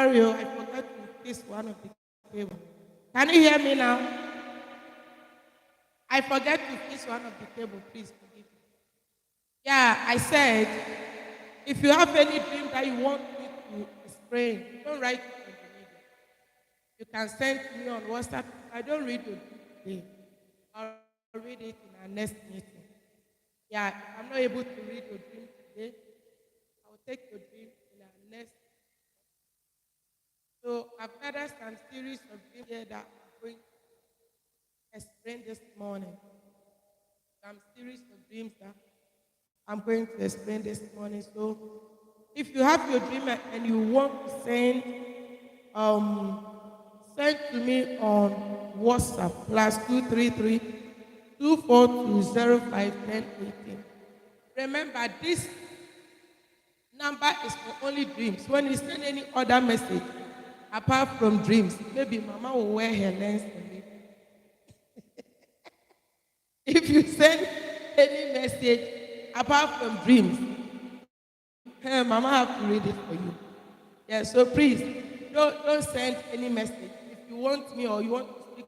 sorry, I forgot to fix one of the table. Can you hear me now? I forgot to fix one of the table. Please forgive me. Yeah, I said, if you have any dream that you want me to explain, don't write it on the media. You can send to me on WhatsApp. I don't read the dream today. I'll read it in our next meeting. Yeah, if I'm not able to read your dream today, I will take your dream in our next. So I've gathered some series of dreams here that I'm going to explain this morning. Some series of dreams that I'm going to explain this morning. So if you have your dream and you want to send to me on WhatsApp +233 2420511018. Remember, this number is for only dreams. When you send any other message apart from dreams, maybe Mama will wear her lens for me. If you send any message apart from dreams, Mama have to read it for you. Yeah, so please don't send any message. If you want me or you want to speak,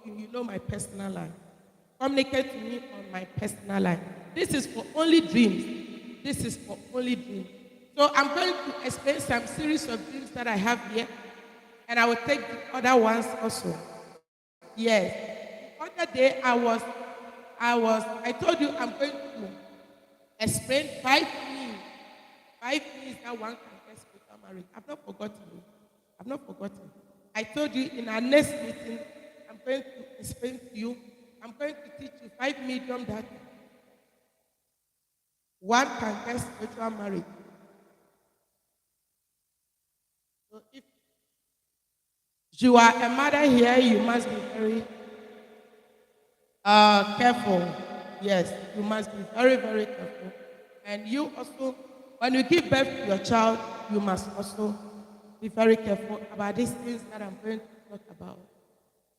you know my personal line. Communicate to me on my personal line. This is for only dreams. This is for only dreams. So I'm going to explain some series of dreams that I have here, and I will take the other ones also. Yes. The other day I told you I'm going to explain 5 means. 5 means that one can get spiritual marriage. I've not forgotten. I told you in our next meeting, I'm going to explain to you. I'm going to teach you 5 medium that one can get spiritual marriage. So if you are a mother here, you must be very careful. Yes, you must be very, very careful. And you also, when you give birth to your child, you must also be very careful about these things that I'm going to talk about.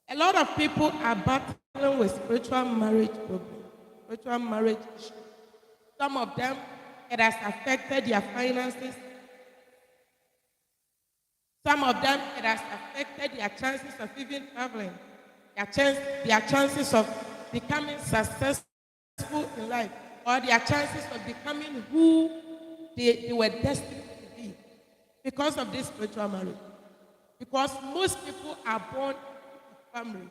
A lot of people are battling with spiritual marriage problems, spiritual marriage issues. Some of them, it has affected their finances. Some of them, it has affected their chances of even traveling, their chances of becoming successful in life, or their chances of becoming who they were destined to be because of this spiritual marriage. Because most people are born into a family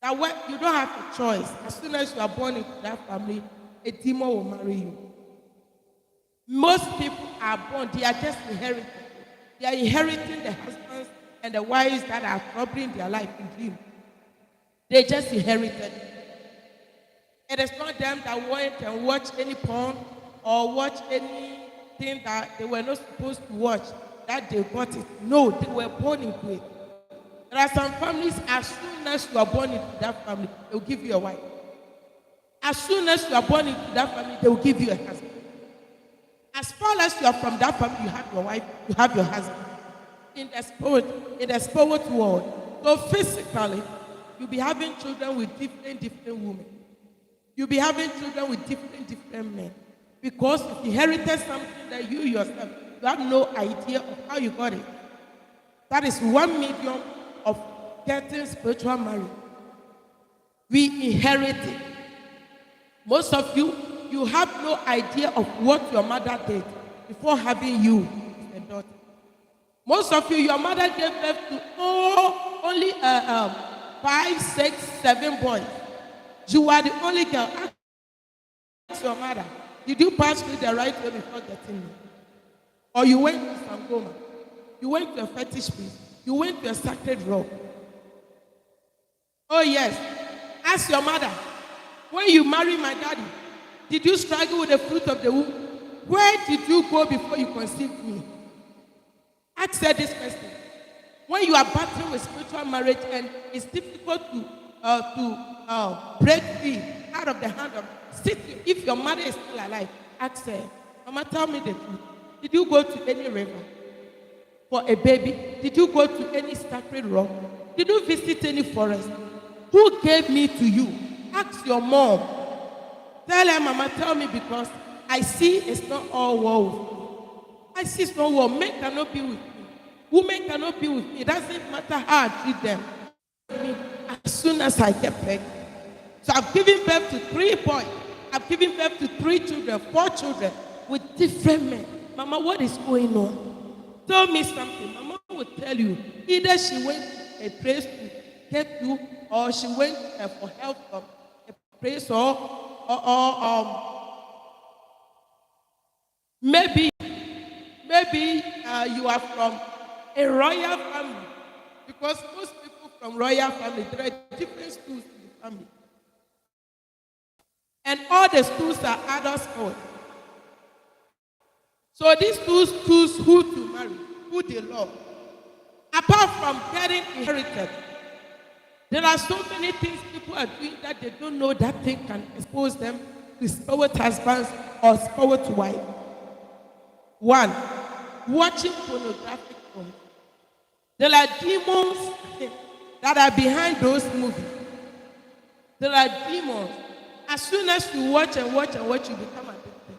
that you don't have a choice. As soon as you are born into that family, a demon will marry you. Most people are born, they are just inheriting. They are inheriting the husbands and the wives that are troubling their life in dream. They just inherited. It is not them that went and watch any porn or watch anything that they were not supposed to watch, that they got it. No, they were born into it. There are some families, as soon as you are born into that family, they will give you a wife. As soon as you are born into that family, they will give you a husband. As far as you are from that family, you have your wife, you have your husband. In the spirit world. So physically, you'll be having children with different women. You'll be having children with different men. Because you inherited something that you yourself, you have no idea of how you got it. That is one medium of getting spiritual marriage. We inherit it. Most of you, you have no idea of what your mother did before having you as a daughter. Most of you, your mother gave birth to only 5, 6, 7 boys. You are the only girl. Ask your mother, did you pass through the right way before getting me? Or you went to Sangoma? You went to a fetish priest? You went to a sacred rock? Oh yes. Ask your mother, when you married my daddy, did you struggle with the fruit of the womb? Where did you go before you conceived me? Ask her this question. When you are battling with spiritual marriage and it's difficult to break free out of the hand of if your mother is still alive, ask her, Mama, tell me the truth. Did you go to any river for a baby? Did you go to any sacred rock? Did you visit any forest? Who gave me to you? Ask your mom. Tell her, Mama, tell me, because I see it's not all woe. I see no one. Men cannot be with me. Women cannot be with me. It doesn't matter how I treat them. As soon as I get pregnant. So I've given birth to 3 boys. I've given birth to 3 children, 4 children with different men. Mama, what is going on? Tell me something. Mama will tell you. Either she went to a place to get you, or she went for help from a place, or maybe you are from a royal family, because most people from royal family, there are different schools in the family, and all the schools are adult schools. So these schools choose who to marry, who they love. Apart from getting inherited, there are so many things people are doing that they don't know that thing can expose them to spiritual husbands or spiritual wives. 1, watching pornographic films. There are demons that are behind those movies. There are demons. As soon as you watch and watch and watch, you become addicted.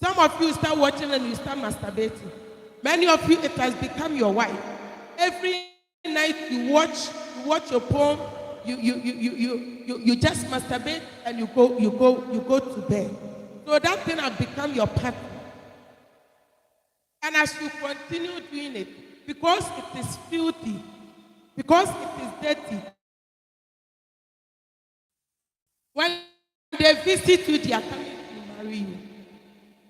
Some of you start watching and you start masturbating. Many of you, it has become your wife. Every night you watch your porn, you just masturbate and you go to bed. So that thing has become your partner. And as you continue doing it, because it is filthy, because it is dirty, when they visit you, they are coming to marry you.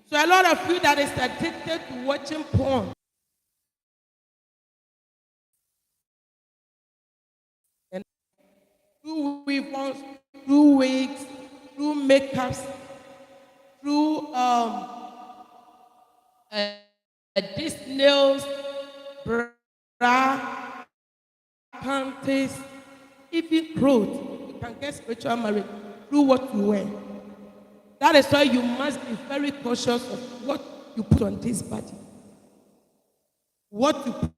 So a lot of you that is addicted to watching porn, and through weavons, through wigs, through makeups, through these nails, bra, panties, even clothes. You can get spiritual marriage through what you wear. That is why you must be very cautious of what you put on this body. What you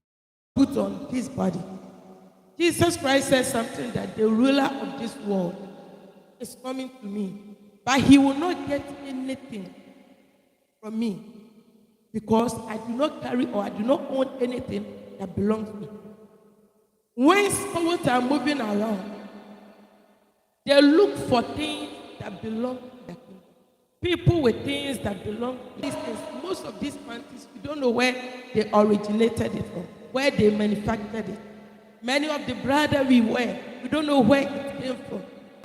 put on this body. Jesus Christ said something that the ruler of this world is coming to me, but he will not get anything from me, because I do not carry or I do not own anything that belongs to me. When spirits are moving around, they look for things that belong to the kingdom. People with things that belong to these things. Most of these panties, we don't know where they originated it from, where they manufactured it. Many of the bra that we wear, we don't know where it came from.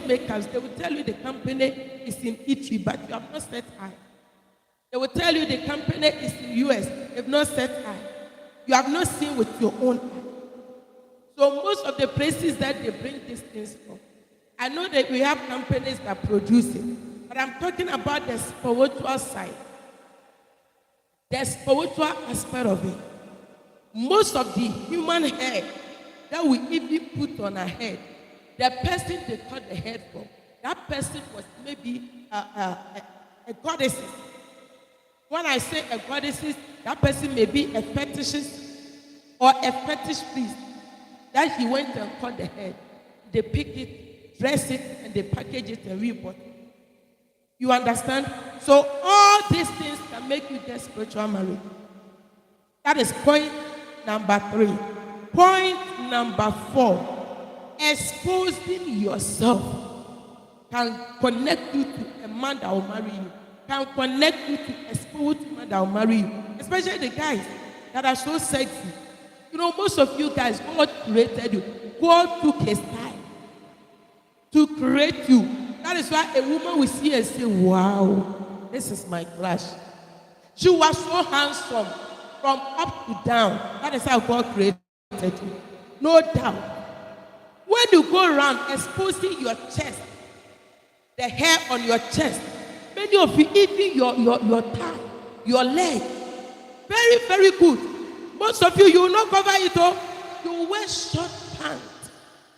Makers, they will tell you the company is in Italy, but you have not set eye. They will tell you the company is in US, you have not set eye. You have not seen with your own eye. So most of the places that they bring these things from, I know that we have companies that produce it, but I'm talking about the spiritual side, the spiritual aspect of it. Most of the human hair that we even put on our head, the person they cut the head from, that person was maybe a goddess. When I say a goddess, that person may be a fetishist or a fetish priest. That he went and cut the head. They pick it, dress it, and they package it and rebought it. You understand? So all these things can make you get spiritual marriage. That is point number 3. Point number 4. Exposing yourself can connect you to a man that will marry you. Can connect you to a spiritual man that will marry you. Especially the guys that are so sexy. You know, most of you guys, God created you. God took his time to create you. That is why a woman will see and say, wow, this is my clash. She was so handsome from up to down. That is how God created you. No doubt. When you go around exposing your chest, the hair on your chest, many of you, even your thigh, your leg, very, very good. Most of you, you will not cover it all. You wear short pants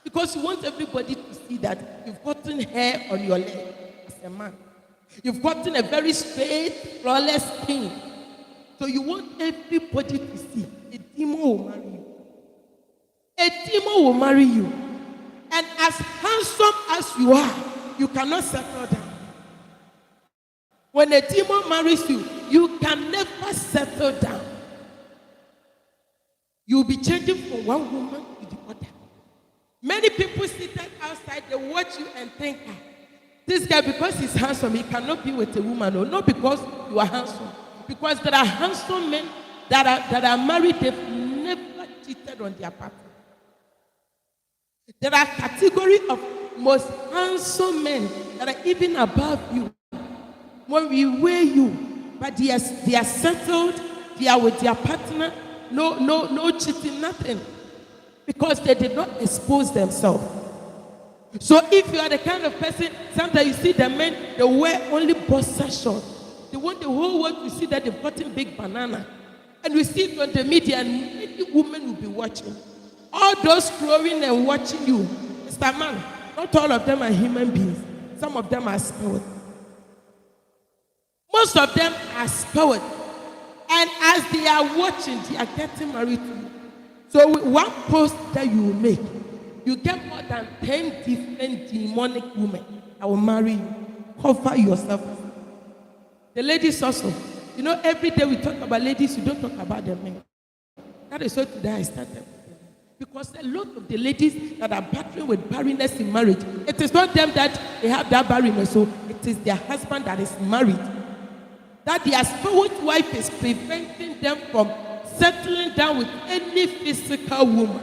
because you want everybody to see that you've gotten hair on your leg as a man. You've gotten a very straight, flawless skin. So you want everybody to see. A demon will marry you. A demon will marry you. And as handsome as you are, you cannot settle down. When a demon marries you, you can never settle down. You'll be changing from one woman to the other. Many people seated outside, they watch you and think, this guy, because he's handsome, he cannot be with a woman. No, not because you are handsome. Because there are handsome men that are married, they've never cheated on their partner. There are category of most handsome men that are even above you. When we weigh you, but they are settled, they are with their partner, no cheating, nothing. Because they did not expose themselves. So if you are the kind of person, sometimes you see the men, they wear only boxer shorts. They want the whole world to see that they've gotten big banana. And we see it on the media, and many women will be watching. All those scrolling and watching you, Mr. Man, not all of them are human beings. Some of them are spirits. Most of them are spirits. And as they are watching, they are getting married to you. So with one post that you will make, you get more than 10 different demonic women that will marry you. Cover yourself. The ladies also. You know, every day we talk about ladies, you don't talk about the men. That is why today I started. Because a lot of the ladies that are battling with barrenness in marriage, it is not them that they have that barrenness, so it is their husband that is married. That their spirit wife is preventing them from settling down with any physical woman.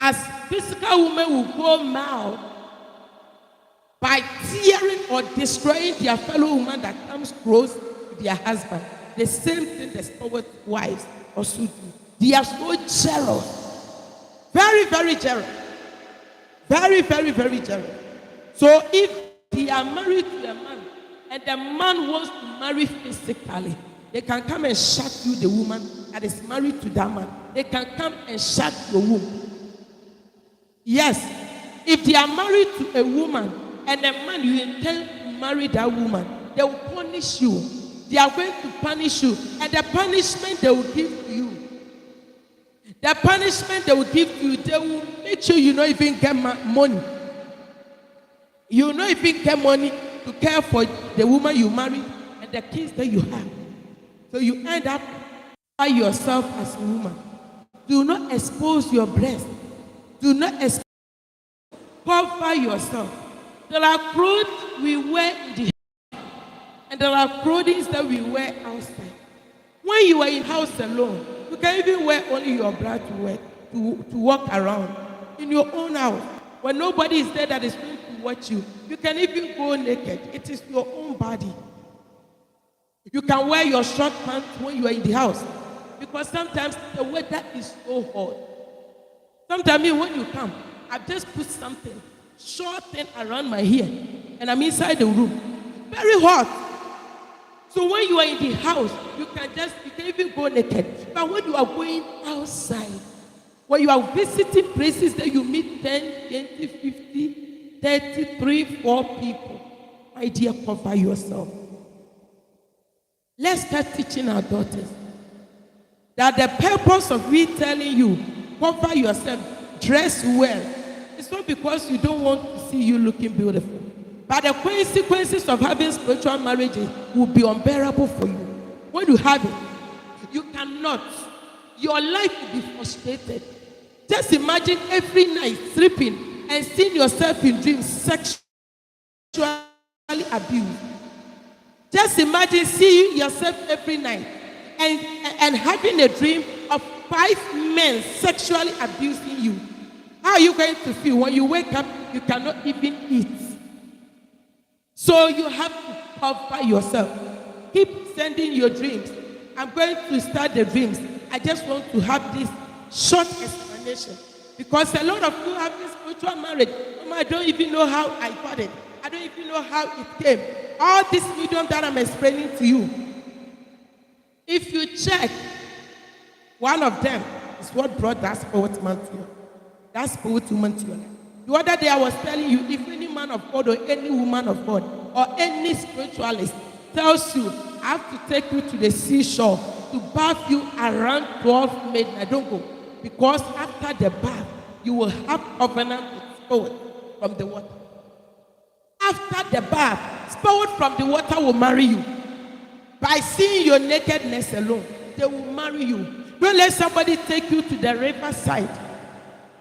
As physical women will go mad by tearing or destroying their fellow woman that comes close to their husband. The same thing the spirit wives also do. They are so jealous. Very, very jealous. Very, very, very jealous. So if they are married to a man and the man wants to marry physically, they can come and shut you, the woman that is married to that man. They can come and shut your womb. Yes, if they are married to a woman and a man you intend to marry that woman, they will punish you. They are going to punish you. And the punishment they will give to you, the punishment they will give to you, they will make sure you don't even get money. You will not even get money to care for the woman you married and the kids that you have. So you end up by yourself as a woman. Do not expose your breast. Do not expose. Cover yourself. There are clothes we wear in the house, and there are clothing that we wear outside. When you are in house alone, you can even wear only your bra to walk around in your own house. When nobody is there that is going to watch you, you can even go naked. It is your own body. You can wear your short pants when you are in the house, because sometimes the weather is so hot. Sometimes when you come, I just put something short thing around my hair, and I'm inside the room. Very hot. So when you are in the house, you can even go naked. But when you are going outside, when you are visiting places that you meet 10, 20, 50, 30, 3, 4 people, my dear, cover yourself. Let's start teaching our daughters that the purpose of me telling you, cover yourself, dress well, it's not because you don't want to see you looking beautiful. But the consequences of having spiritual marriages will be unbearable for you. When you have it, you cannot. Your life will be frustrated. Just imagine every night sleeping and seeing yourself in dreams sexually abused. Just imagine seeing yourself every night and having a dream of 5 men sexually abusing you. How are you going to feel when you wake up? You cannot even eat. So you have to cover yourself. Keep sending your dreams. I'm going to start the dreams. I just want to have this short explanation, because a lot of people have this spiritual marriage. I don't even know how I got it. I don't even know how it came. All this medium that I'm explaining to you, if you check, one of them is what brought that spirit man to you. That spirit woman to you. The other day I was telling you, if any man of God or any woman of God or any spiritualist tells you, I have to take you to the seashore to bath you around 12 midnight, don't go. Because after the bath, you will have covenant with spirit from the water. after the bath, spirit from the water will marry you. By seeing your nakedness alone, they will marry you. Don't let somebody take you to the riverside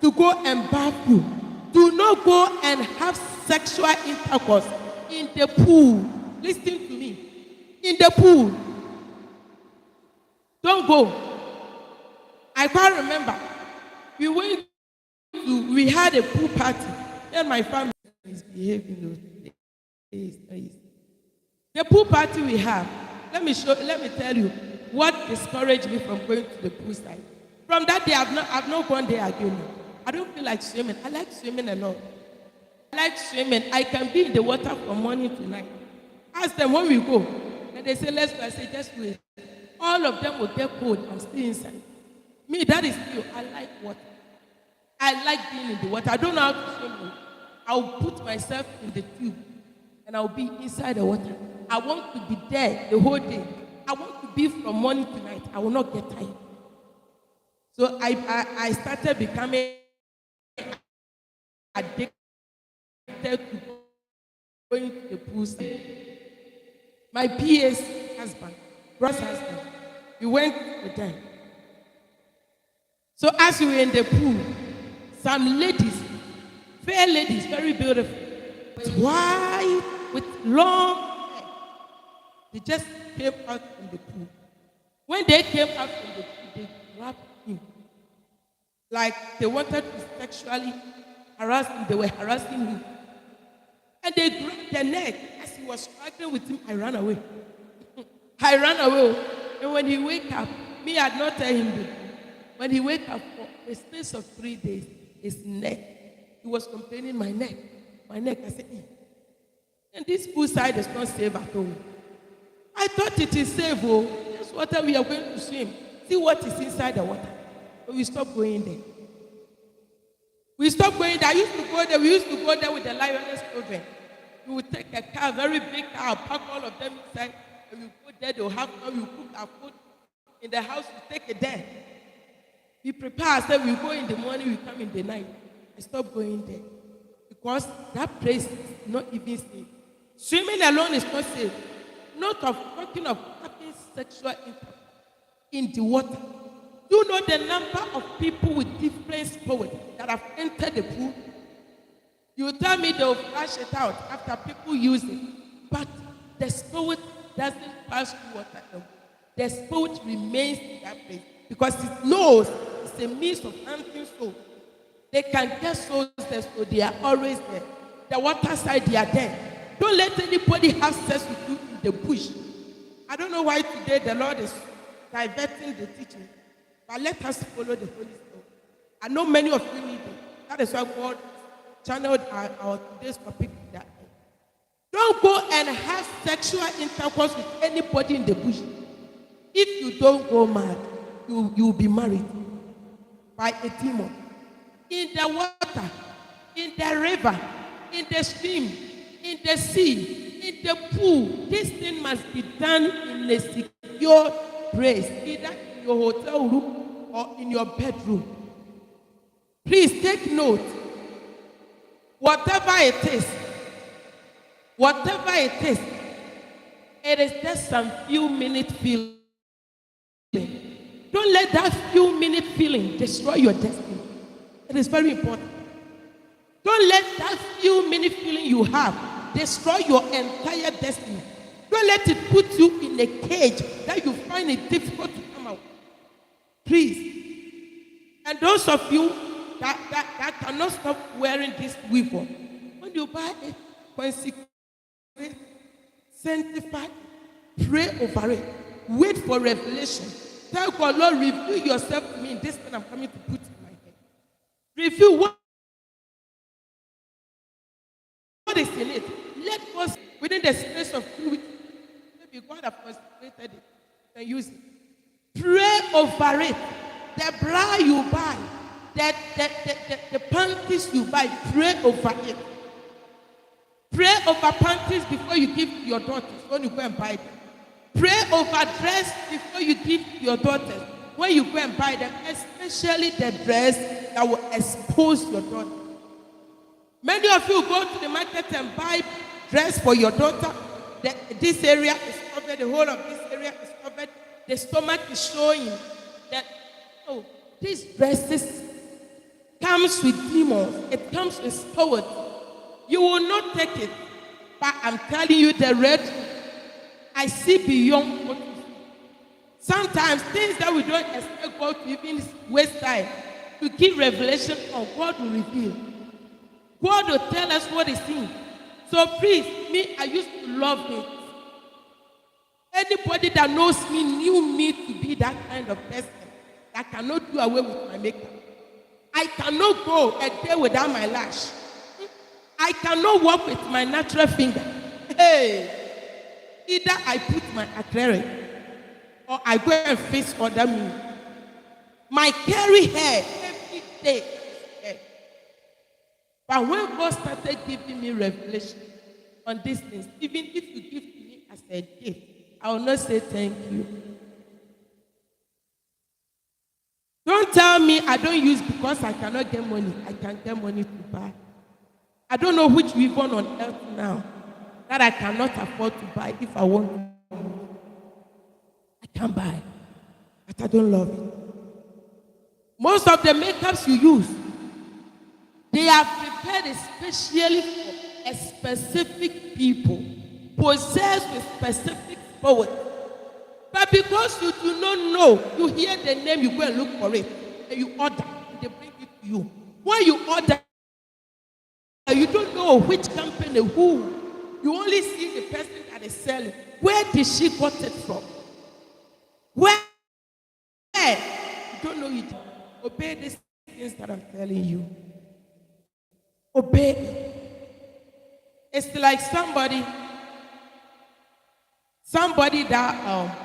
to go and bath you. Do not go and have sexual intercourse in the pool. Listen to me. In the pool. Don't go. I can't remember. We had a pool party. And my family is behaving those days. The pool party we have. Let me tell you what discouraged me from going to the pool side. From that day, I've not gone there again. I don't feel like swimming. I like swimming a lot. I like swimming. I can be in the water from morning to night. Ask them when we go. And they say, let's go. I say, just wait. All of them will get cold and stay inside. Me, that is you. I like water. I like being in the water. I don't know how to swim. I'll put myself in the tube and I'll be inside the water. I want to be there the whole day. I want to be from morning to night. I will not get tired. So I started becoming addicted to going to the pool. My PA's husband, brother's husband, we went with them. So as we were in the pool, some ladies, fair ladies, very beautiful, with white, with long hair, they just came out from the pool. When they came out from the pool, they grabbed him. Like they wanted to sexually harass him. They were harassing him. And they grabbed the neck. As he was struggling with him, I ran away. I ran away. And when he wake up, me, I had not tell him this. When he wake up for a space of 3 days, his neck, he was complaining, my neck. I said, and this pool side is not safe at all. I thought it is safe, oh. This water we are going to swim. See what is inside the water. But we stopped going there. We stopped going there. I used to go there. We used to go there with the lioness children. We would take a car, very big car, pack all of them inside, and we go there. They'll have fun. We cook our food in the house. We take it there. We prepare ourselves. We go in the morning. We come in the night. I stopped going there because that place is not even safe. Swimming alone is not safe. Not of talking of having sexual intercourse in the water. Do you know the number of people with different spirits that have entered the pool? You tell me they'll flush it out after people use it. But the spirit doesn't pass through water. No. The spirit remains in that place because it knows it's a means of hunting souls. They can get souls there, so they are always there. The water side, they are there. Don't let anybody have sex with you in the bush. I don't know why today the Lord is diverting the teaching. But let us follow the Holy Spirit. I know many of you need it. That is why God channeled our today's topic that. Don't go and have sexual intercourse with anybody in the bush. If you don't go mad, you will be married by a demon. In the water, in the river, in the stream, in the sea, in the pool, this thing must be done in a secure place, either in your hotel room or in your bedroom. Please take note. Whatever it is, it is just some few minute feeling. Don't let that few minute feeling destroy your destiny. It is very important. Don't let that few minute feeling you have destroy your entire destiny. Don't let it put you in a cage that you find it difficult to come out. Please. And those of you that cannot stop wearing this weapon, when you buy it, consecrate, sanctify, pray over it, wait for revelation. Tell God, Lord, reveal yourself to me in this thing I'm coming to put in my head. Reveal what is in it. Let us, within the space of 2 weeks, maybe God has consecrated it and use it. Pray over it. The bra you buy, the panties you buy, pray over it. Pray over panties before you give to your daughters when you go and buy them. Pray over dress before you give to your daughters when you go and buy them, especially the dress that will expose your daughter. Many of you go to the market and buy dress for your daughter. This area is covered, the whole of this area is covered. The stomach is showing that, oh, these dresses comes with demons. It comes with spirits. You will not take it. But I'm telling you the red, I see beyond what you see. Sometimes things that we don't expect God to even waste time to give revelation on, God will reveal. God will tell us what is in. So please, me, I used to love it. Anybody that knows me knew me to be that kind of person that cannot do away with my makeup. I cannot go a day without my lash. I cannot walk with my natural finger. Hey, either I put my acrylic or I go and fix other me. My curly hair every day. But when God started giving me revelation on these things, even if you give to me as a gift, I will not say thank you. Don't tell me I don't use because I cannot get money. I can get money to buy. I don't know which weapon on earth now that I cannot afford to buy if I want. I can buy, but I don't love it. Most of the makeups you use, they are prepared especially for a specific people, possessed with specific power. But because you do not know, you hear the name, you go and look for it, and you order, and they bring it to you. When you order, you don't know which company, who. You only see the person that is selling. Where did she got it from? Where? You don't know it. Obey these things that I'm telling you. Obey. It's like somebody that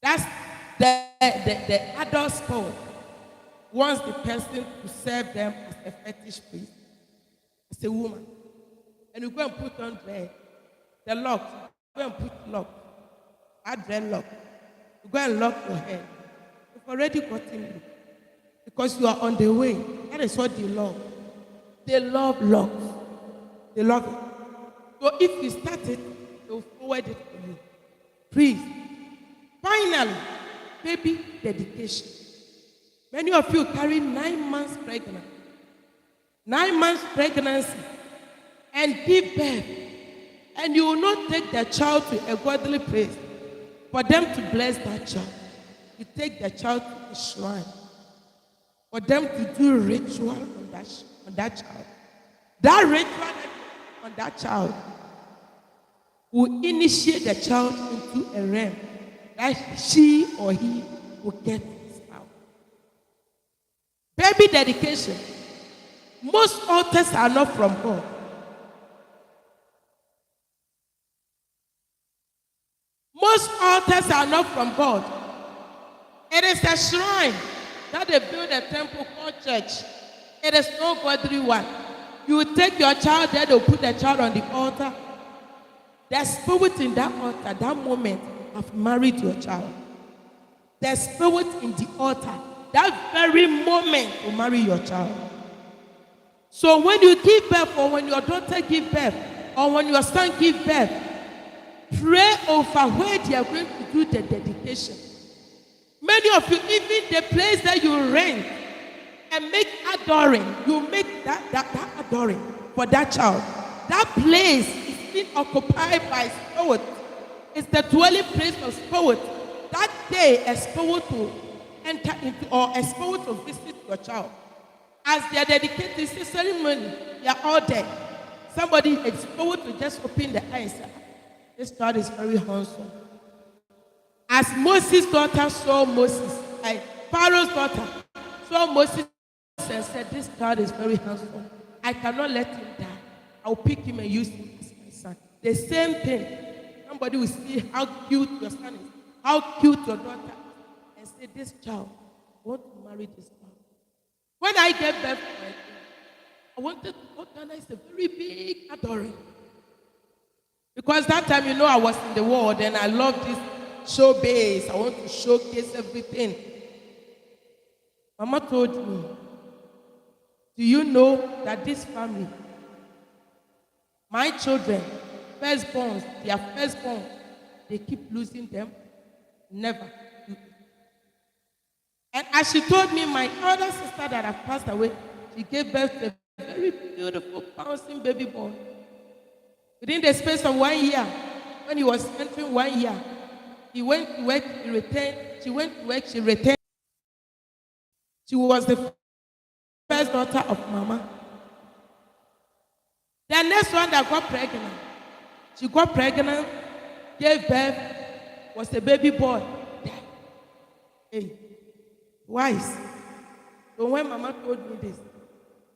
that's the adult sport wants the person to serve them as a fetish priest, as a woman. And you go and put on the lock. Go and put lock. Add dreadlock. You go and lock your head. You've already gotten it. Because you are on the way. That is what they love. They love locks. They love it. So if you start it, they'll forward it for you. Please. Finally, baby dedication. Many of you carry 9 months pregnant. 9 months pregnancy. And give birth. And you will not take the child to a godly place for them to bless that child. You take the child to a shrine for them to do ritual on that child. That ritual on that child will initiate the child into a realm that she or he will get his power. Baby dedication. Most altars are not from God. Most altars are not from God. It is a shrine that they build a temple called church. It is no godly one. You will take your child there, they'll put the child on the altar. The spirit in that altar, that moment, have married your child. The spirit in the altar, that very moment will marry your child. So when you give birth, or when your daughter gives birth, or when your son gives birth, pray over where they are going to do the dedication. Many of you, even the place that you rent and make adoring, you make that adoring for that child. That place is being occupied by spirit. It's the dwelling place of spirit. That day, a spirit will enter into, or a spirit will visit your child. As they are dedicated, it's a ceremony. They are all there. Somebody, a spirit will just open the eyes. This child is very handsome. As Moses' daughter saw Moses, Pharaoh's daughter saw Moses and said, this child is very handsome. I cannot let him die. I'll pick him and use him as my son. The same thing. Somebody will see how cute your son is, how cute your daughter is, and say, this child, I want to marry this child. When I gave birth to my child, I wanted to organize a very big adoring. Because that time, I was in the world and I loved this showbiz. I want to showcase everything. Mama told me, do you know that this family, My children, firstborns, their firstborn, they keep losing them. Never. And as she told me, my elder sister that had passed away, she gave birth to a very beautiful, bouncing baby boy. Within the space of 1 year, when he was entering 1 year, he went to work, he returned. She went to work, she returned. She was the first daughter of Mama. The next one that got pregnant, she got pregnant, gave birth, was a baby boy. Hey, wise. So when Mama told me this,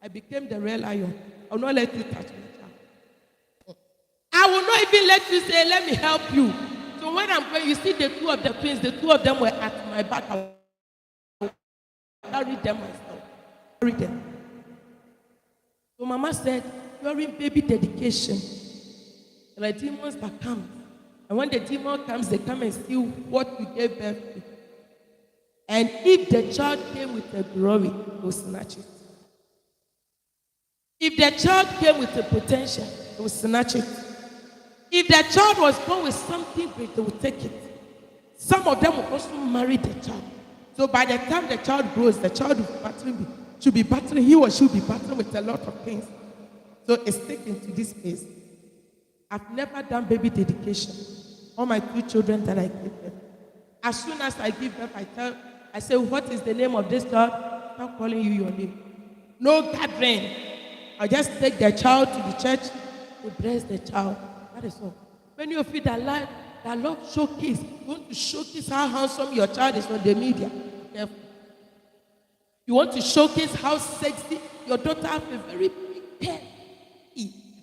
I became the real lion. I will not let you touch my child. I will not even let you say, let me help you. So when I'm going, you see the two of the twins, the two of them were at my back. I will carry them myself. Carry them. So Mama said, during baby dedication, there are demons that come. And when the demon comes, they come and steal what you gave birth to. And if the child came with a glory, they will snatch it. If the child came with a potential, they will snatch it. If the child was born with something great, they will take it. Some of them will also marry the child. So by the time the child grows, the child should be battling, he or she will be battling with a lot of things. So it's taken to this place. I've never done baby dedication. All my 2 children that I gave birth. As soon as I give birth, I say, what is the name of this child? I'm not calling you your name. No gathering. I just take the child to the church to bless the child. That is all. Many of you that love showcase, you want to showcase how handsome your child is on the media. Be careful. You want to showcase how sexy your daughter has a very big head.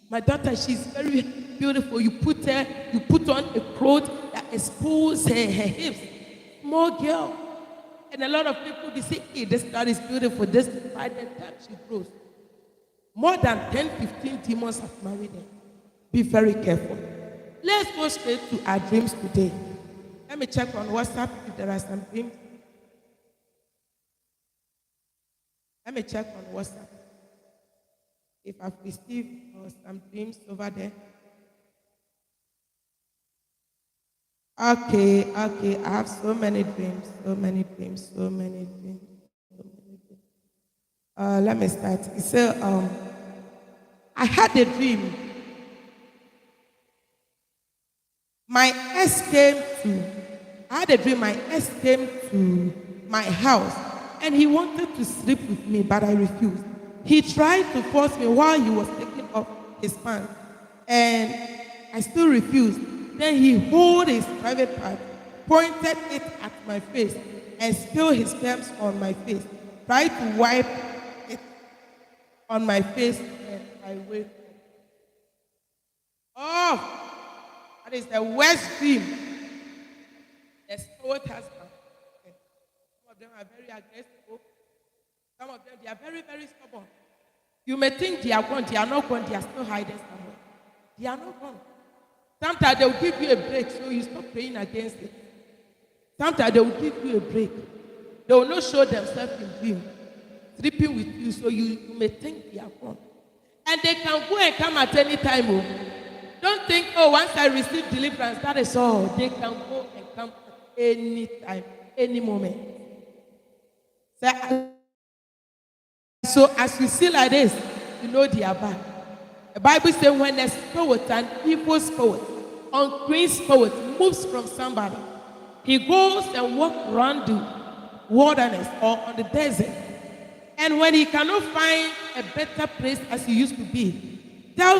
My daughter, she's very beautiful. You put on a cloth that exposes her hips. Small girl. And a lot of people, they say, hey, this child is beautiful. This, by the time she grows, more than 10, 15 demons have married her. Be very careful. Let's go straight to our dreams today. Let me check on WhatsApp if there are some dreams. Let me check on WhatsApp if I've received some dreams over there. Okay. I have so many dreams. Let me start. So, I had a dream. My ex came to my house and he wanted to sleep with me, but I refused. He tried to force me while he was taking off his pants, and I still refused. Then he held his private part, pointed it at my face, and spilled his sperms on my face. Tried to wipe it on my face, and I waited. Oh! That is the worst dream. The spirit has come. Some of them are very aggressive. Some of them, they are very, very stubborn. You may think they are gone. They are not gone. They are still hiding somewhere. They are not gone. Sometimes they will give you a break, so you stop praying against it. Sometimes they will give you a break. They will not show themselves in dream, sleeping with you, so you may think they are gone. And they can go and come at any time. Oh. Don't think, oh, once I receive deliverance, that is all. They can go and come at any time, any moment. So as you see like this, you know they are back. The Bible says when a spirit, an evil spirit, unclean spirit moves from somebody, he goes and walks around the wilderness or on the desert. And when he cannot find a better place as he used to be,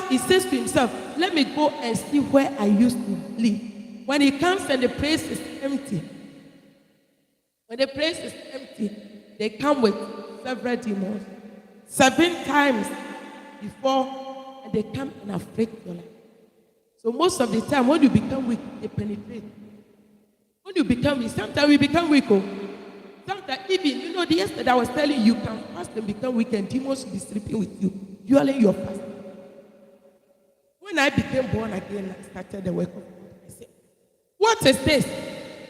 he says to himself, let me go and see where I used to live. When he comes and the place is empty, they come with several demons. 7 times before, and they come and afflict your life. So most of the time, when you become weak, they penetrate. When you become weak, sometimes we become weak. Sometimes even, yesterday I was telling you, can fast and become weak, and demons will be sleeping with you during your fast. When I became born again, I started the work of God. I said, what is this?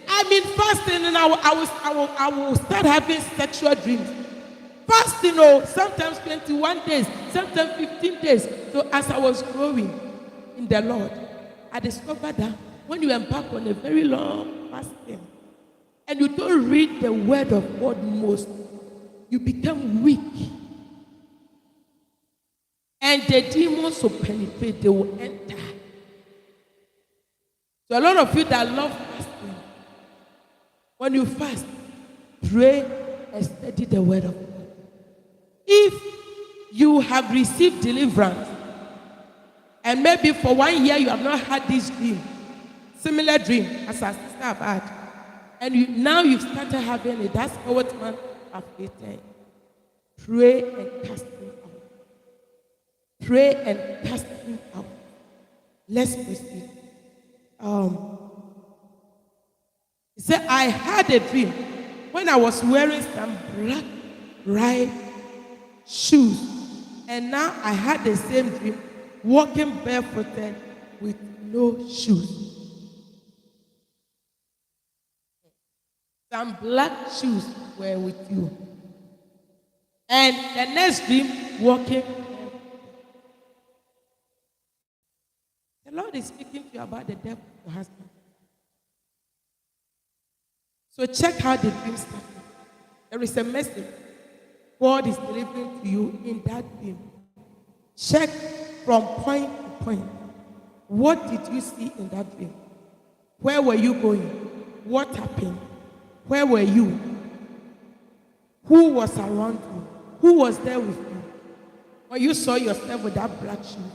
I'm in fasting and I will start having sexual dreams. Fasting, sometimes 21 days, sometimes 15 days. So as I was growing, in the Lord, I discovered that when you embark on a very long fasting and you don't read the word of God most, you become weak. And the demons will penetrate, they will enter. So a lot of you that love fasting, when you fast, pray and study the word of God. If you have received deliverance, and maybe for 1 year you have not had this dream, similar dream as our sister have had, and now you've started having it, that's what man have written. Pray and cast him out. Pray and cast him out. Let's proceed. He said, I had a dream when I was wearing some black right shoes, and now I had the same dream walking barefooted with no shoes. Some black shoes were with you. And the next dream, walking. The Lord is speaking to you about the death of your husband. So check how the dream started. There is a message God is delivering to you in that dream. Check from point to point. What did you see in that dream? Where were you going? What happened? Where were you? Who was around you? Who was there with you? When you saw yourself with that black shoe.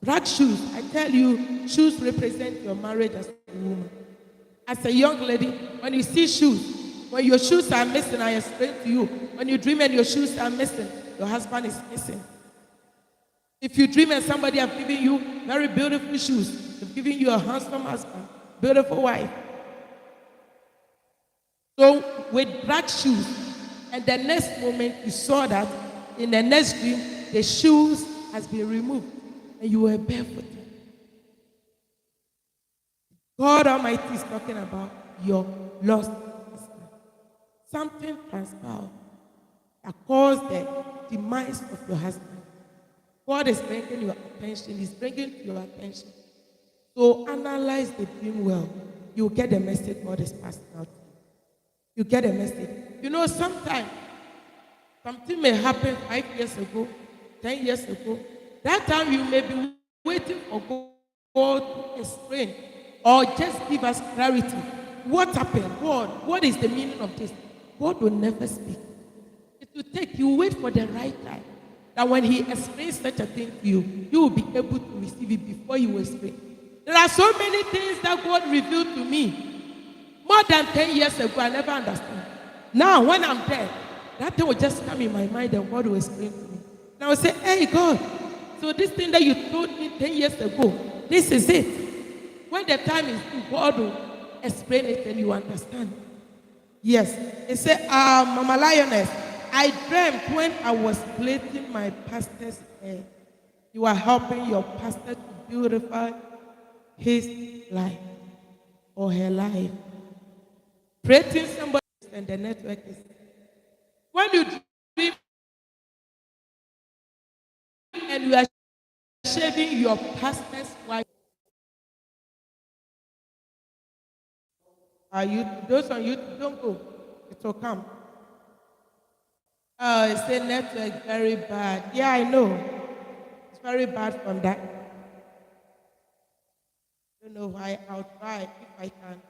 Black shoes, I tell you, shoes represent your marriage as a woman. As a young lady, when you see shoes, when your shoes are missing, I explain to you, when you dream and your shoes are missing, your husband is missing. If you dream and somebody has given you very beautiful shoes, they've given you a handsome husband, beautiful wife. So with black shoes, and the next moment you saw that in the next dream, the shoes has been removed and you were barefooted. God Almighty is talking about your lost husband. Something transpired that caused the demise of your husband. God is bringing your attention. He's bringing to your attention. So analyze the dream well. You'll get the message God is passing out. You get a message. You know, sometimes something may happen 5 years ago, 10 years ago. That time you may be waiting for God to explain or just give us clarity. What happened? God, what is the meaning of this? God will never speak. It will take you wait for the right time. That when He explains such a thing to you, you will be able to receive it before you explain. There are so many things that God revealed to me. More than 10 years ago, I never understood. Now, when I'm there, that thing will just come in my mind and God will explain to me. And I will say, hey, God, so this thing that you told me 10 years ago, this is it. When the time is due, God will explain it and you understand. Yes. It said, Mama Lioness, I dreamt when I was plaiting my pastor's hair. You are helping your pastor to beautify his life or her life. Plaiting somebody and the network is. When you dream and you are shaving your pastor's wife, those on YouTube, don't go. It will come. Oh, it's a network very bad. Yeah, I know. It's very bad from that. I don't know why. I'll try if I can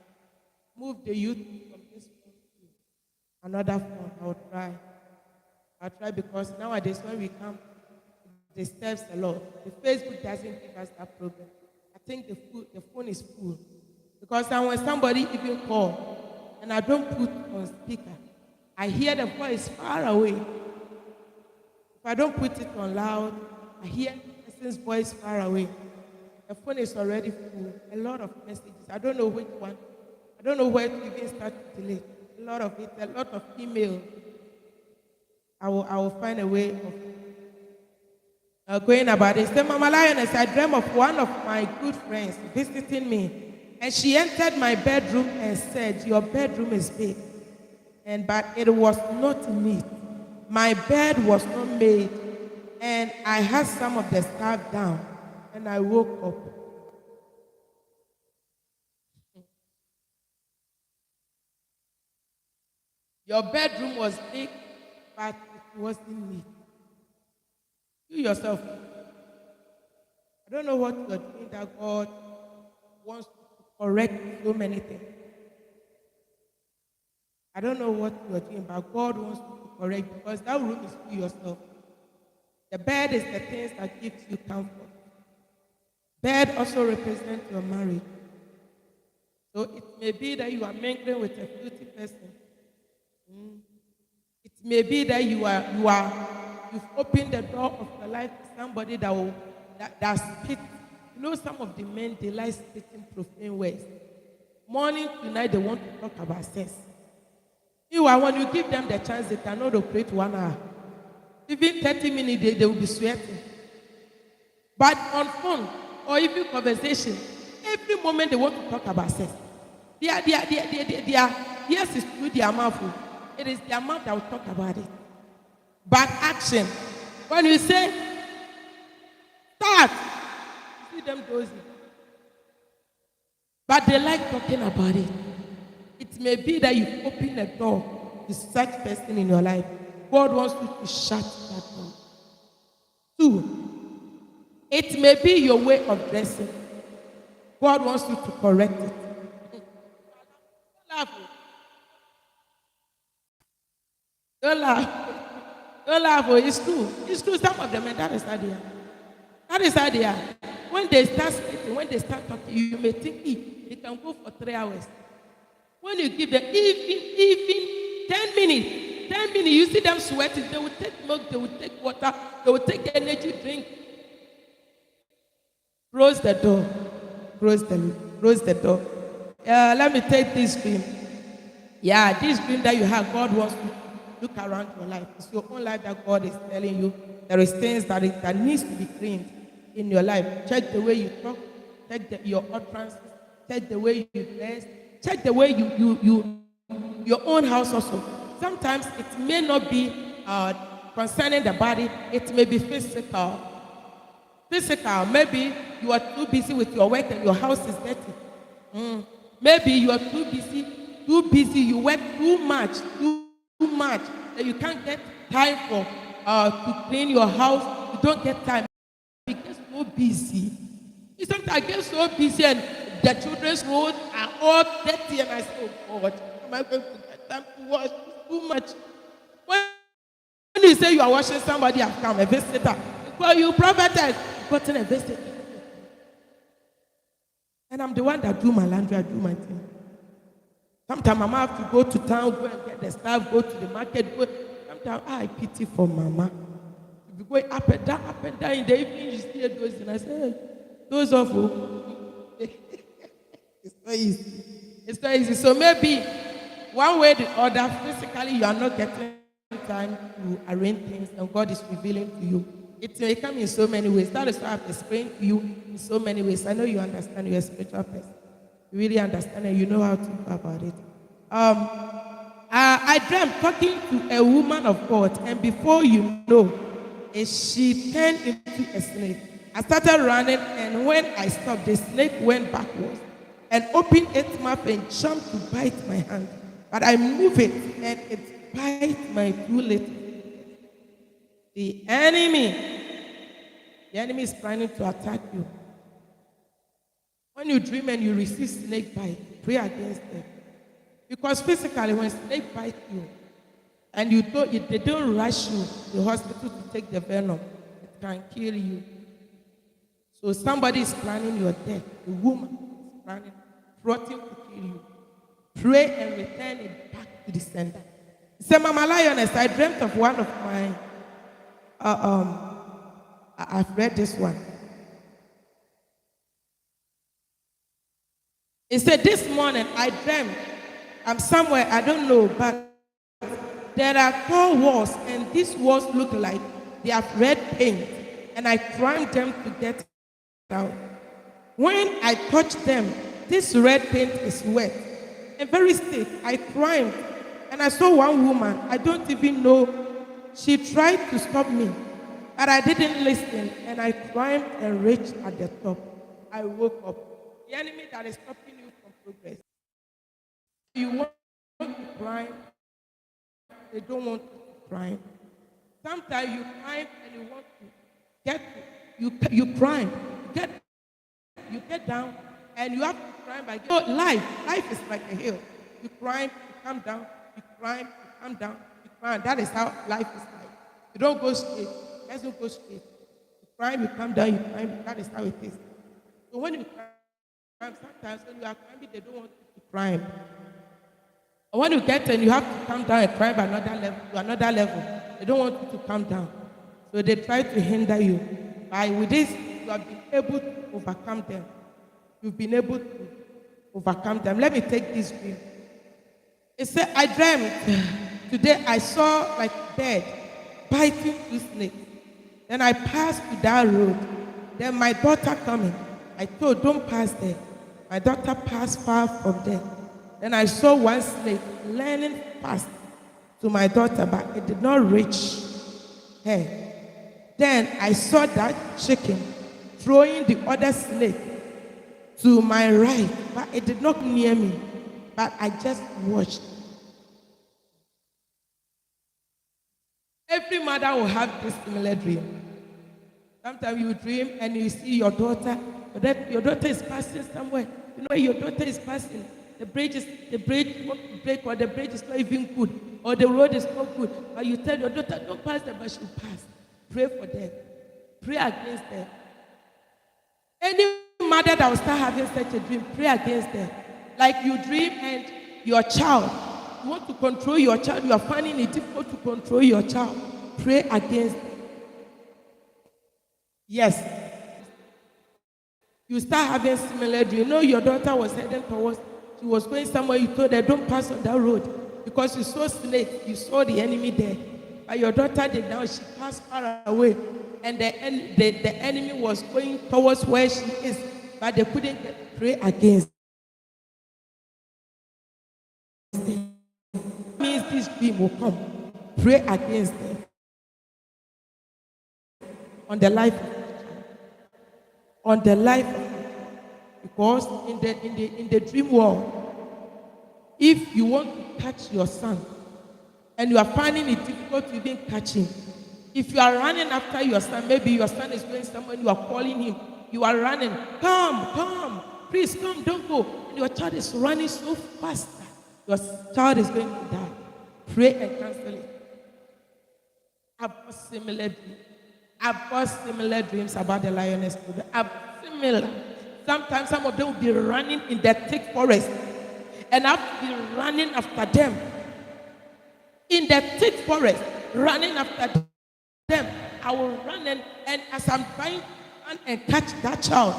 move the YouTube from this phone to another phone. I'll try because nowadays when we come, it disturbs a lot. The Facebook doesn't give us that problem. I think the phone is full. Because when somebody even call and I don't put on speaker, I hear the voice far away. If I don't put it on loud, I hear the person's voice far away. The phone is already full. A lot of messages. I don't know which one. I don't know where to even start to delete. A lot of it, a lot of email. I will find a way of going about it. So, Mama Lioness, I dreamt of one of my good friends visiting me. And she entered my bedroom and said, your bedroom is big. But it was not neat. My bed was not made. And I had some of the stuff down. and I woke up. Your bedroom was big, but it wasn't neat. You yourself, I don't know what you're doing that God wants to correct so many things. I don't know what you're doing, but God wants to correct, because that room is you yourself. The bed is the things that gives you comfort. Bed also represents your marriage. So it may be that you are mingling with a filthy person. It may be that you've opened the door of your life to somebody that spits. You know, some of the men, they like spitting profane words. Morning to night, they want to talk about sex. When you give them the chance, they cannot operate 1 hour. Even 30 minutes, they will be sweating. But on phone or even conversation, every moment they want to talk about sex. Yes, it's through their mouth. It is their mouth that will talk about it. But action. When you say, start, you see them dozing. But they like talking about it. It may be that you open a door to such person in your life. God wants you to shut that door. 2, it may be your way of dressing. God wants you to correct it. Don't laugh. Don't laugh. Don't laugh. It's true. It's true. Some of them, and that is how they are. That is how they are. When they start speaking, when they start talking, you may think, it can go for 3 hours. When you give them even 10 minutes, you see them sweating, they will take milk, they will take water, they will take energy drink. Close the door. Close the door. Let me take this dream. Yeah, this dream that you have, God wants to look around your life. It's your own life that God is telling you there is things that needs to be cleaned in your life. Check the way you talk, check your utterances, check the way you dress, check the way your own house also. Sometimes it may not be concerning the body, it may be physical. Maybe you are too busy with your work and your house is dirty. Maybe you are too busy, you work too much, that you can't get time for to clean your house. You don't get time. You get so busy. Sometimes I get so busy and the children's clothes are all dirty and I say, oh God, am I going to get time to wash? Too much. When you say you are washing, somebody has come, a visitor. Well, you prophetess, gotten a visitor. And I'm the one that do my laundry, I do my thing. Sometimes Mama have to go to town, go and get the stuff, go to the market. Sometimes I pity for Mama. You be going up and down in the evening, you see those, and I say, hey, those of you. It's not easy. It's not easy. So maybe one way or the other, physically, you are not getting time to arrange things, and God is revealing to you. It may come in so many ways. That is why I've explained to you in so many ways. I know you understand. You're a spiritual person. You really understand, and you know how to go about it. I dreamt talking to a woman of God, and before you know, she turned into a snake. I started running, and when I stopped, the snake went backwards and opened its mouth and jumped to bite my hand. But I moved it, and it bit my two little. The enemy is planning to attack you. When you dream and you receive snake bite, pray against them. Because physically, when snake bite you, and they don't rush you to the hospital to take the venom, it can kill you. So somebody is planning your death. The woman is planning, plotting to kill you. Pray and return it back to the sender. Say, Mama Lioness, I dreamt of one of my. I've read this one. It said, this morning I dreamt I'm somewhere, I don't know, but there are 4 walls, and these walls look like they have red paint, and I climbed them to get out. When I touched them, this red paint is wet and very stiff. I climbed, and I saw one woman, I don't even know, she tried to stop me. But I didn't listen, and I climbed and reached at the top. I woke up. The enemy that is stopping you from progress. You want to climb, they don't want you to climb. Sometimes you climb and you want to get you climb, you get down, and you have to climb again. So life is like a hill. You climb, you come down, you climb, you come down, you climb. That is how life is like. You don't go straight. It doesn't go straight. You climb, you come down, you climb. That is how it is. So when you climb, sometimes when you are climbing, they don't want you to climb. And when you get and you have to come down and climb another level, they don't want you to come down. So they try to hinder you. With this, you have been able to overcome them. You've been able to overcome them. Let me take this dream. It said, I dreamt. Today I saw like bird biting two snakes. Then I passed to that road. Then my daughter coming. I told, don't pass there. My daughter passed far from there. Then I saw one snake leaning fast to my daughter, but it did not reach her. Then I saw that chicken throwing the other snake to my right, but it did not near me. But I just watched. Every mother will have this similar dream. Sometimes you dream and you see your daughter, your daughter is passing somewhere. You know, your daughter is passing. The bridge won't break, or the bridge is not even good, or the road is not good. But you tell your daughter, don't pass there, but she'll pass. Pray for them. Pray against them. Any mother that will start having such a dream, pray against them. Like you dream and your child, you want to control your child, you are finding it difficult to control your child. Pray against them. Yes. You start having similar dream. You know your daughter was heading towards, she was going somewhere, you told her, don't pass on that road. Because you saw snake, you saw the enemy there. But your daughter did now, she passed far away. And the enemy was going towards where she is. But they couldn't get, pray against them. Means this dream will come. Pray against them. On the life of the child. On the life of the child. Because in the dream world, if you want to catch your son and you are finding it difficult to even catch him, if you are running after your son, maybe your son is going somewhere, you are calling him, you are running, come, please come, don't go. And your child is running so fast, your child is going to die. Pray and cancel it. I've got similar dreams. I've got similar dreams about the lioness. I've similar. Sometimes some of them will be running in the thick forest, and I have to be running after them. In the thick forest, running after them. I will run, and as I'm trying to run and catch that child,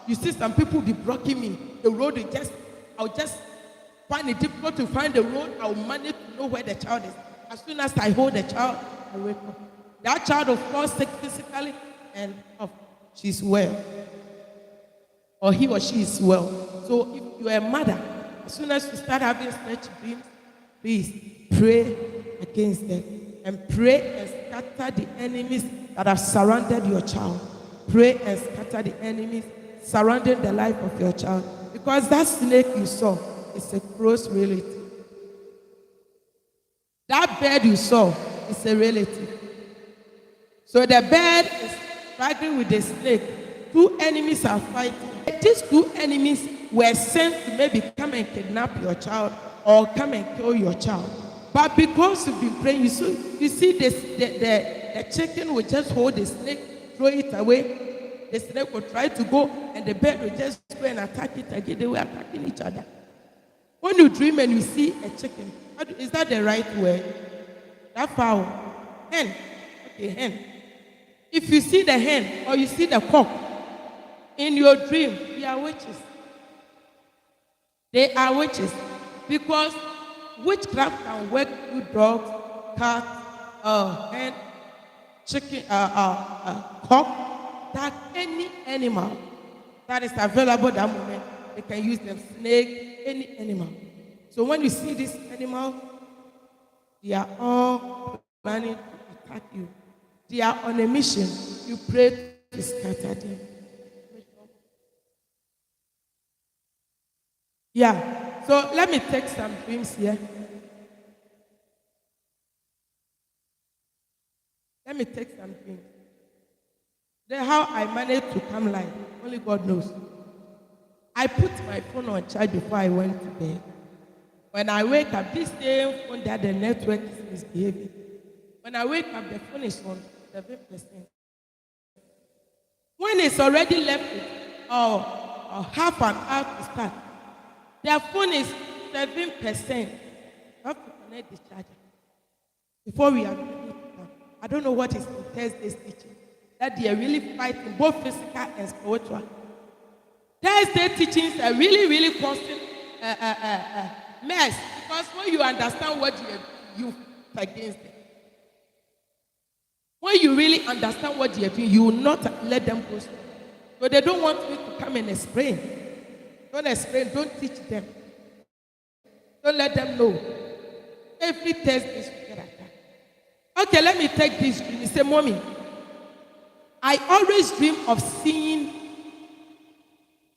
you see some people will be blocking me. The road is I'll just find it difficult to find the road. I'll manage to know where the child is. As soon as I hold the child, I wake up. That child will fall sick physically, and she's well. Or he or she is well. So if you're a mother, as soon as you start having such dreams, please pray against them. And pray and scatter the enemies that have surrounded your child. Pray and scatter the enemies surrounding the life of your child. Because that snake you saw is a close relative. That bird you saw is a relative. So the bird is fighting with the snake. Two enemies are fighting. These two enemies were sent to maybe come and kidnap your child or come and kill your child. But because you've been praying, you see this, the chicken will just hold the snake, throw it away. The snake will try to go, and the bird will just go and attack it again. They were attacking each other. When you dream and you see a chicken, is that the right word? That fowl? Hen. Okay, hen. If you see the hen or you see the cock in your dream, they are witches. They are witches. Because witchcraft can work with dogs, cats, hen, chicken, cock, that any animal that is available at that moment, they can use them. Snake, any animal. So when you see this animal, they are all planning to attack you. they are on a mission, you pray to scatter them. Yeah. So let me take some dreams here. Let me take some dreams. Then how I managed to come live, only God knows. I put my phone on charge before I went to bed. When I wake up, this same phone that the network is misbehaving. When I wake up, the phone is on 7%. When it's already left with half an hour to start, their phone is 7%. I have to connect the charger before we are ready to come. I don't know what is in Thursday's teaching. That they are really fighting both physical and spiritual. Thursday teachings are really, really causing mess, because when you understand what you against them, when you really understand what they are doing, you will not let them go. So they don't want me to come and explain. Don't explain. Don't teach them. Don't let them know. Every Thursday is together. Okay, let me take this dream. He said, Mommy, I always dream of seeing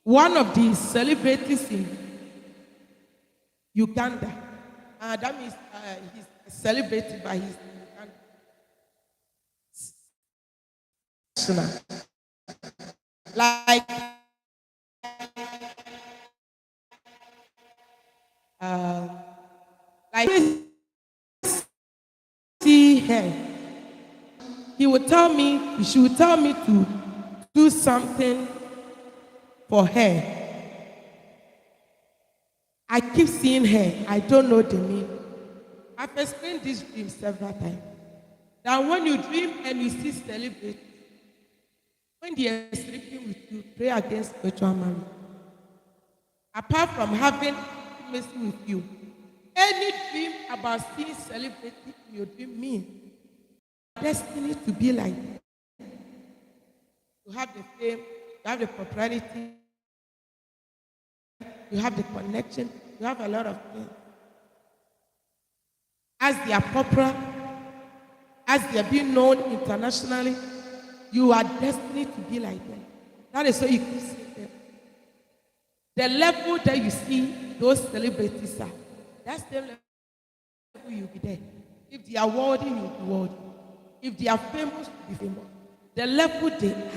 one of the celebrities in Uganda. That means he's a celebrity, but he's in Uganda. Like, see her. She would tell me to do something for her. I keep seeing her. I don't know the meaning. I've explained this dream several times. That when you dream and you see celebrities, when they are sleeping with you, pray against spiritual marriage. Apart from having intimacy with you, any dream about seeing celebrity in your dream means destiny to be like that. You have the fame, you have the popularity, you have the connection, you have a lot of things. As they are popular, as they are being known internationally, you are destined to be like them. That is why you can see them. The level that you see those celebrities are, that's the level you'll be there. If they are worthy, you'll be worthy. If they are famous, you'll be famous. The level they are,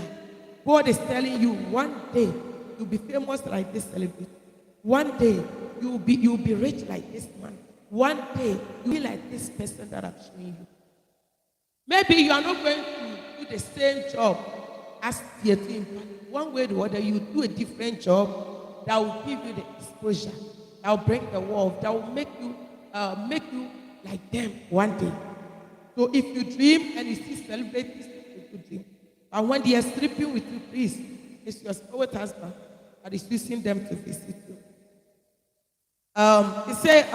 God is telling you, one day you'll be famous like this celebrity. One day you'll be rich like this man. One day you'll be like this person that I'm showing you. Maybe you are not going to do the same job as the team, but one way or the other, you do a different job that will give you the exposure, that will bring the wealth, that will make you like them one day. So if you dream and you see celebrities, it's a good dream. And when they are sleeping with you, please, it's your spirit husband that is using them to visit you. He said,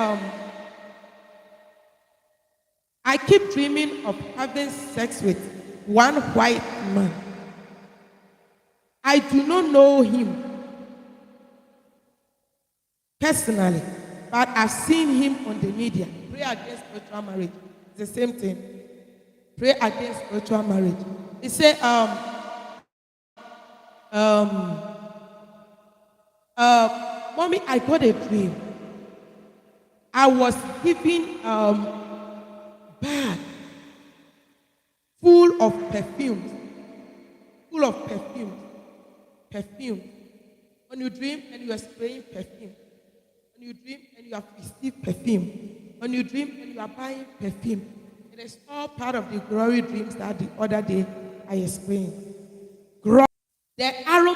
I keep dreaming of having sex with one white man. I do not know him personally, but I've seen him on the media. Pray against spiritual marriage. It's the same thing. Pray against spiritual marriage. He said, Mommy, I got a dream. I was given bag full of perfumes. Perfume. When you dream and you are spraying perfume. When you dream and you have received perfume. When you dream and you are buying perfume. It is all part of the glory dreams that the other day I explained. The arrow